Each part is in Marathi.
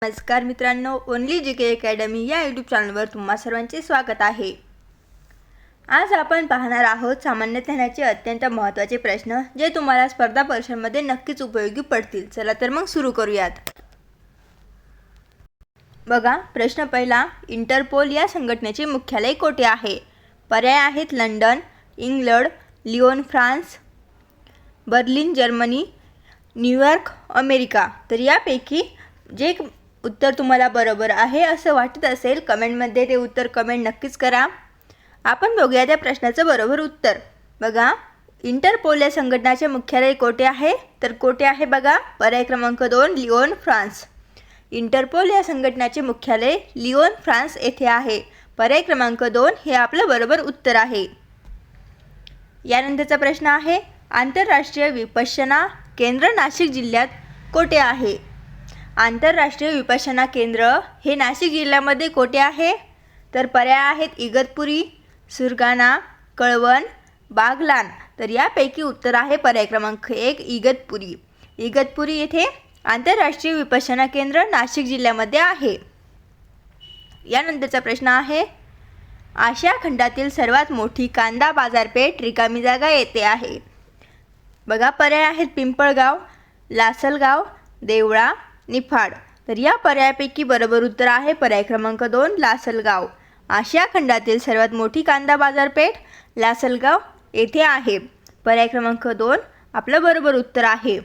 नमस्कार मित्रांनो, ओनली जी के अकॅडमी या यूट्यूब चॅनलवर तुम्हा सर्वांचे स्वागत आहे। आज आपण पाहणार आहोत सामान्य ज्ञानाचे अत्यंत महत्त्वाचे प्रश्न जे तुम्हाला स्पर्धा परीक्षांमध्ये नक्कीच उपयोगी पडतील। चला तर मग सुरू करूयात। बघा, प्रश्न पहिला, इंटरपोल या संघटनेचे मुख्यालय कोठे आहे? पर्याय आहेत London, England, Lyon France, Berlin Germany, New York America. तर यापैकी जे उत्तर तुम्हाला बरोबर आहे असं वाटत असेल कमेंटमध्ये ते उत्तर कमेंट नक्कीच करा। आपण बघूया त्या प्रश्नाचं बरोबर उत्तर। बघा, इंटरपोल या संघटनेचे मुख्यालय कोठे आहे? तर कोठे आहे बघा, पर्याय क्रमांक 2 लिओन फ्रान्स। इंटरपोल या संघटनेचे मुख्यालय लिओन फ्रान्स येथे आहे। पर्याय क्रमांक 2 हे आपलं बरोबर उत्तर आहे। यानंतरचा प्रश्न आहे, आंतरराष्ट्रीय विपश्यना केंद्र नाशिक जिल्ह्यात कोठे आहे? आंतरराष्ट्रीय विपश्यना केंद्र हे नाशिक जिल्ह्यामध्ये कोठे आहे? तर पर्याय आहेत इगतपुरी, सुरगाणा, कळवण, बागलाण। तर यापैकी उत्तर आहे पर्याय क्रमांक 1 इगतपुरी। इगतपुरी येथे आंतरराष्ट्रीय विपश्यना केंद्र नाशिक जिल्ह्यामध्ये आहे। यानंतरचा प्रश्न आहे, आशिया खंडातील सर्वात मोठी कांदा बाजारपेठ रिकामी जागा येथे आहे? बघा, पर्याय आहेत पिंपळगाव, लासलगाव, देवळा, निफाड। तर या पर्यायापैकी बरोबर उत्तर आहे पर्याय क्रमांक 2 लासलगाव। आशिया खंडातील सर्वात मोठी कांदा बाजारपेठ लासलगाव येथे आहे। पर्याय क्रमांक 2 आपलं बरोबर उत्तर आहे।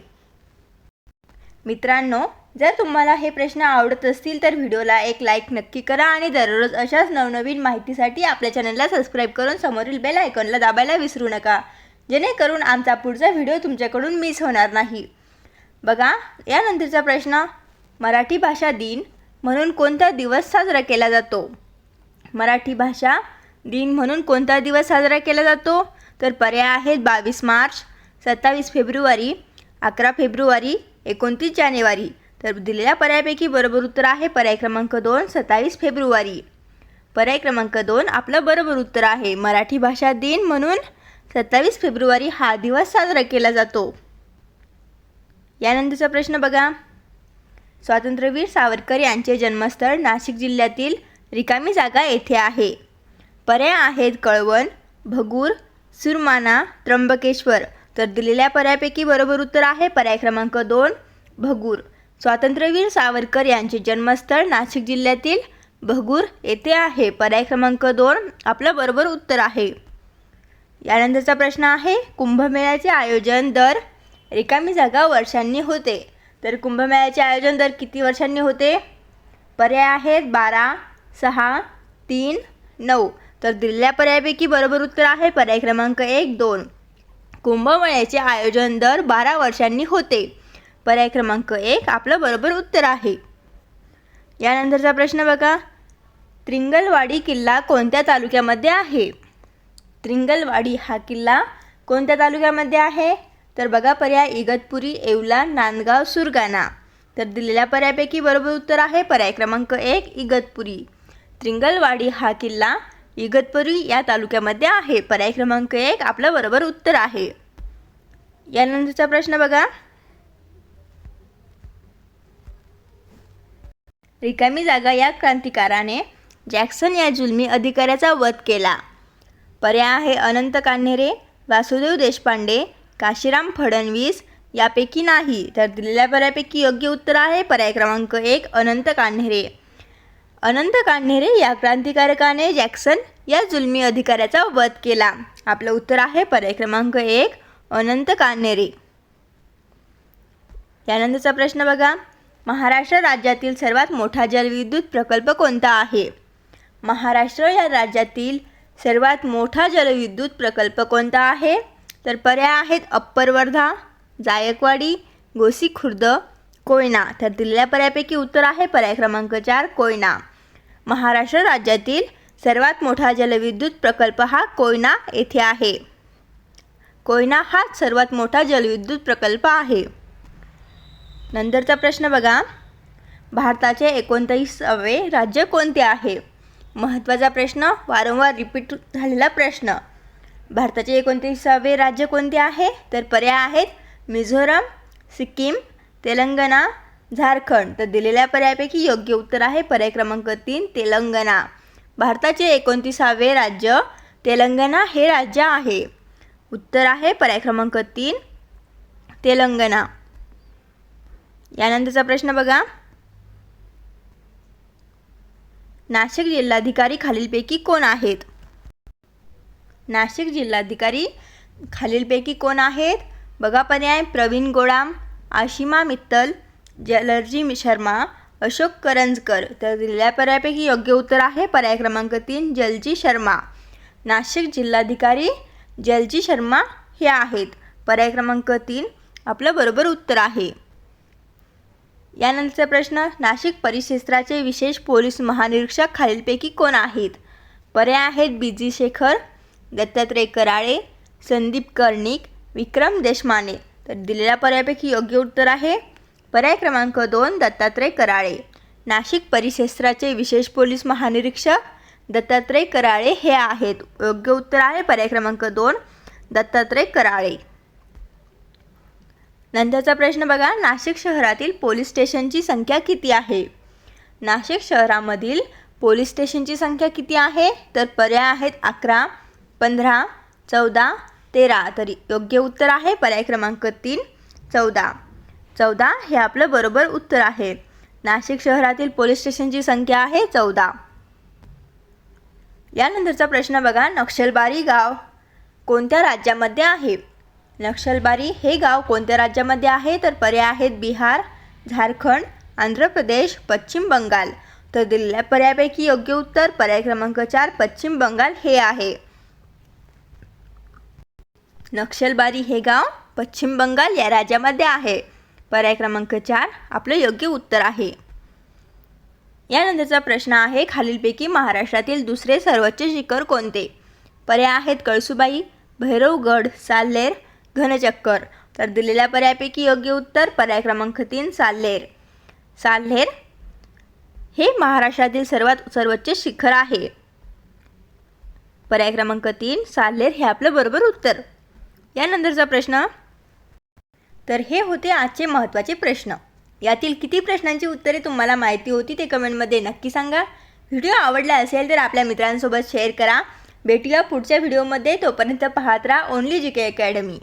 मित्रांनो, जर तुम्हाला हे प्रश्न आवडत असतील तर व्हिडिओला एक लाईक नक्की करा आणि दररोज अशाच नवनवीन माहितीसाठी आपल्या चॅनलला सबस्क्राईब करून समोरील बेल आयकॉनला दाबायला विसरू नका, जेणेकरून आमचा पुढचा व्हिडिओ तुमच्याकडून मिस होणार नाही। बघा, यानंतरचा प्रश्न, मराठी भाषा दिन म्हणून कोणता दिवस साजरा केला जातो? मराठी भाषा दिन म्हणून कोणता दिवस साजरा केला जातो? तर पर्याय आहेत 22 मार्च, 27 फेब्रुवारी, 11 फेब्रुवारी, 29 जानेवारी। तर दिलेल्या पर्यायापैकी बरोबर उत्तर आहे पर्याय क्रमांक 2 27 फेब्रुवारी। पर्याय क्रमांक 2 आपलं बरोबर उत्तर आहे। मराठी भाषा दिन म्हणून 27 फेब्रुवारी हा दिवस साजरा केला जातो। यानंतरचा प्रश्न बघा, स्वातंत्र्यवीर सावरकर यांचे जन्मस्थळ नाशिक जिल्ह्यातील रिकामी जागा येथे आहे? पर्याय आहेत कळवण, भगूर, सुरमाना, त्र्यंबकेश्वर। तर दिलेल्या पर्यायापैकी बरोबर उत्तर आहे पर्याय क्रमांक 2 भगूर। स्वातंत्र्यवीर सावरकर यांचे जन्मस्थळ नाशिक जिल्ह्यातील भगूर येथे आहे। पर्याय क्रमांक 2 आपलं बरोबर उत्तर आहे। यानंतरचा प्रश्न आहे, कुंभमेळ्याचे आयोजन दर रिकामी जागा वर्षांनी होते? तर कुंभमेळ्याचे आयोजन दर किती वर्षांनी होते? पर्याय आहेत 12, 6, 3, 9। तर दिलेल्या पर्यायापैकी बरोबर उत्तर आहे पर्याय क्रमांक 1 2। कुंभमेळ्याचे आयोजन दर 12 वर्षांनी होते। पर्याय क्रमांक 1 आपलं बरोबर उत्तर आहे। यानंतरचा प्रश्न बघा, त्रिंगलवाडी किल्ला कोणत्या तालुक्यामध्ये आहे? त्रिंगलवाडी हा किल्ला कोणत्या तालुक्यामध्ये आहे? तर बघा, पर्याय इगतपुरी, येवला, नांदगाव, सुरगाणा। तर दिलेल्या पर्यायापैकी बरोबर उत्तर आहे पर्याय क्रमांक 1 इगतपुरी। त्रिंगलवाडी हा किल्ला इगतपुरी या तालुक्यामध्ये आहे। पर्याय क्रमांक 1 आपलं बरोबर उत्तर आहे। यानंतरचा प्रश्न बघा, रिकामी जागा या क्रांतिकाराने जॅक्सन या जुलमी अधिकाऱ्याचा वध केला? पर्याय आहे अनंत कान्हेरे, वासुदेव देशपांडे, काशीराम फडणवीस, यापैकी नाही। तर दिलेल्या पर्यायापैकी योग्य उत्तर आहे पर्याय क्रमांक 1 अनंत कान्हेरे। अनंत कान्हेरे या क्रांतिकारकाने जॅक्सन या जुलमी अधिकाऱ्याचा वध केला। आपलं उत्तर आहे पर्याय क्रमांक 1 अनंत कान्हेरे। यानंतरचा प्रश्न बघा, महाराष्ट्र राज्यातील सर्वात मोठा जलविद्युत प्रकल्प कोणता आहे? महाराष्ट्र या राज्यातील सर्वात मोठा जलविद्युत प्रकल्प कोणता आहे? तर पर्याय आहेत अप्पर वर्धा, जायकवाडी, गोसीखुर्द, कोयना। तर दिलेल्या पर्यायापैकी उत्तर आहे पर्याय क्रमांक 4 कोयना। महाराष्ट्र राज्यातील सर्वात मोठा जलविद्युत प्रकल्प हा कोयना येथे आहे। कोयना हा सर्वात मोठा जलविद्युत प्रकल्प आहे। नंतरचा प्रश्न बघा, भारताचे 29वे राज्य कोणते आहे? महत्त्वाचा प्रश्न, वारंवार रिपीट झालेला प्रश्न। भारताचे 29वे राज्य कोणते आहे? तर पर्याय आहेत मिझोरम, सिक्कीम, तेलंगणा, झारखंड. तर दिलेल्या पर्यायापैकी योग्य उत्तर आहे पर्याय क्रमांक 3 तेलंगणा. भारताचे 29वे राज्य तेलंगणा हे राज्य आहे. उत्तर आहे पर्याय क्रमांक 3 तेलंगणा. यानंतरचा प्रश्न बघा. नाशिक जिल्हाधिकारी खालीलपैकी कोण आहेत? नाशिक जिल्हाधिकारी खालीलपैकी कोण आहेत? बघा पर्याय. प्रवीण गोडाम, आशिमा मित्तल, जलर्जी शर्मा, अशोक करंजकर. तर दिलेल्या पर्यायापैकी योग्य उत्तर आहे पर्याय क्रमांक 3 जलजी शर्मा. नाशिक जिल्हाधिकारी जलजी शर्मा हे आहेत. पर्याय क्रमांक 3 आपलं बरोबर उत्तर आहे. यानंतरचा प्रश्न. नाशिक परिक्षेत्राचे विशेष पोलीस महानिरीक्षक खालीलपैकी कोण आहेत? पर्याय आहेत बीजी शेखर, दत्तात्रय कराळे, संदीप कर्णिक, विक्रम देशमाने. तर दिलेल्या पर्यायापैकी योग्य उत्तर आहे पर्याय क्रमांक 2 दत्तात्रय कराळे. नाशिक परिक्षेत्राचे विशेष पोलीस महानिरीक्षक दत्तात्रय कराळे हे आहेत. योग्य उत्तर आहे पर्याय क्रमांक 2 दत्तात्रय कराळे. नंतरचा प्रश्न बघा. नाशिक शहरातील पोलीस स्टेशनची संख्या किती आहे? नाशिक शहरामधील पोलीस स्टेशनची संख्या किती आहे? तर पर्याय आहेत 11, 15, 14, 13. तर योग्य उत्तर आहे पर्याय क्रमांक 3 14. 14 हे आपलं बरोबर उत्तर आहे. नाशिक शहरातील पोलीस स्टेशनची संख्या आहे 14. यानंतरचा प्रश्न बघा. नक्षलबारी गाव कोणत्या राज्यामध्ये आहे? नक्षलबारी हे गाव कोणत्या राज्यामध्ये आहे? तर पर्याय आहेत बिहार, झारखंड, आंध्र प्रदेश, पश्चिम बंगाल. तर दिलेल्या पर्यायापैकी योग्य उत्तर पर्याय क्रमांक 4 पश्चिम बंगाल हे आहे. नक्षलबारी हे गाव पश्चिम बंगाल या राज्यामध्ये आहे. पर्याय क्रमांक 4 आपलं योग्य उत्तर आहे. यानंतरचा प्रश्न आहे. खालीलपैकी महाराष्ट्रातील दुसरे सर्वोच्च शिखर कोणते? पर्याय आहेत कळसुबाई, भैरवगड, साल्हेर, घनचक्कर. तर दिलेल्या पर्यायापैकी योग्य उत्तर पर्याय क्रमांक 3 साल्हेर. साल्हेर हे महाराष्ट्रातील सर्वोच्च शिखर आहे. पर्याय क्रमांक 3 साल्हेर हे आपलं बरोबर उत्तर. यानंतरचा प्रश्न. तर हे होते आजचे महत्त्वाचे प्रश्न. यातील किती प्रश्नांची उत्तरे तुम्हाला माहिती होती ते कमेंटमध्ये नक्की सांगा. व्हिडिओ आवडला असेल तर आपल्या मित्रांसोबत शेअर करा. भेटूया पुढच्या व्हिडिओमध्ये. तोपर्यंत पाहत राहा ओनली जीके अकॅडमी.